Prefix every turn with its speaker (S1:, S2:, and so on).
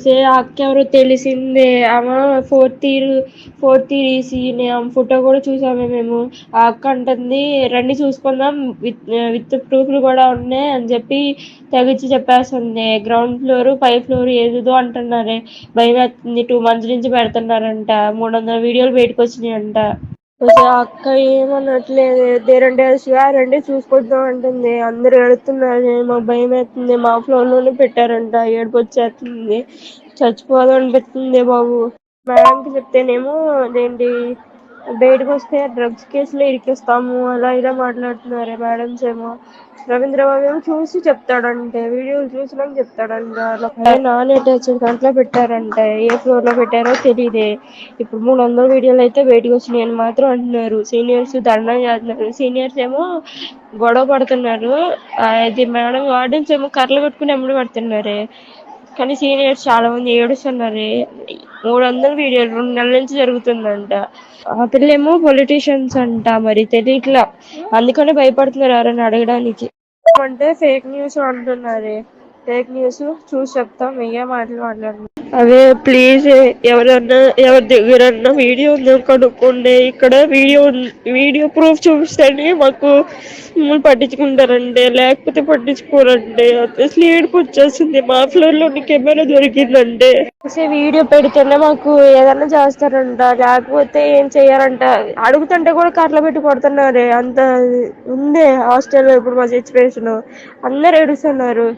S1: సే ఆ అక్క ఎవరో తెలిసిందే. ఆమె ఫోర్త్ ఇయర్ ఈసీనే. ఆమె ఫోటో కూడా చూసామే మేము. ఆ అక్క అంటుంది రండి చూసుకుందాం, విత్ ప్రూఫ్లు కూడా ఉన్నాయి అని చెప్పి తెగిచ్చి చెప్పేస్తుంది. గ్రౌండ్ ఫ్లోర్, పై ఫ్లోర్ ఏదేదో అంటున్నారే. భయం వేస్తుంది. 2 months నుంచి పెడుతున్నారంట. 300 వీడియోలు బయటకు వచ్చినాయంట. ఆ అక్క ఏమనట్లేదు. దేరంటే రండి చూసుకుంటాం అంటుంది. అందరు ఏడుతున్నారు. మాకు భయం వేస్తుంది. మా ఫ్లోర్ లోనే పెట్టారంట. ఏడుపు వచ్చేస్తుంది. చచ్చిపోదాం అనిపిస్తుంది బాబు. మేడంకి చెప్తేనేమో అదేంటి బయటకు వస్తే డ్రగ్స్ కేసులో ఇరికిస్తాము అలా ఇలా మాట్లాడుతున్నారే మేడమ్స్ ఏమో. రవీంద్ర బాబు ఏమో చూసి చెప్తాడంటే, వీడియోలు చూసినాక చెప్తాడంట. నాన్ అటాచ్డ్ దాంట్లో పెట్టారంట. ఏ ఫ్లోర్ లో పెట్టారో తెలియదే. ఇప్పుడు 300 వీడియోలు అయితే బయటకు వచ్చినాయని మాత్రం అంటున్నారు. సీనియర్స్ ధర్నా చేస్తున్నారు. సీనియర్స్ ఏమో గొడవ పడుతున్నారు. ఇది మేడం వార్డెన్స్ ఏమో కర్రలు పెట్టుకుని ఎమ్మడి పడుతున్నారే. కానీ సీనియర్స్ చాలా మంది ఏడుస్తున్నారే. 300 వీడియోలు 2 నెలల నుంచి జరుగుతుందంట. ఆ పిల్లేమో పొలిటీషియన్స్ అంట. మరి తెలియట్లా, అందుకనే భయపడుతున్నారు ఎవరైనా అడగడానికి. అంటే ఫేక్ న్యూస్ అంటున్నారే. ఫేక్ న్యూస్ చూసి చెప్తాం, ఏ మాటలు మాట్లాడుతున్నాం. అదే ప్లీజ్ ఎవరన్నా, ఎవరి దగ్గరన్నా వీడియో ఉందో కనుక్కోండి. ఇక్కడ వీడియో ప్రూఫ్ చూపిస్తేనే మాకు మమ్మల్ని పట్టించుకుంటారండి, లేకపోతే పట్టించుకోరండి. అసలు ఏడుపు వచ్చేసింది. మా ఫ్లోర్ లో కెమెరా దొరికిందంటే వీడియో పెడితేనే మాకు ఏదన్నా చేస్తారంట, లేకపోతే ఏం చెయ్యారంట. అడుగుతుంటే కూడా కర్రలు పెట్టి కొడుతున్నారే. అంత ఉందే హాస్టల్లో ఇప్పుడు మా సిచ్యువేషన్. అందరు ఏడుస్తున్నారు.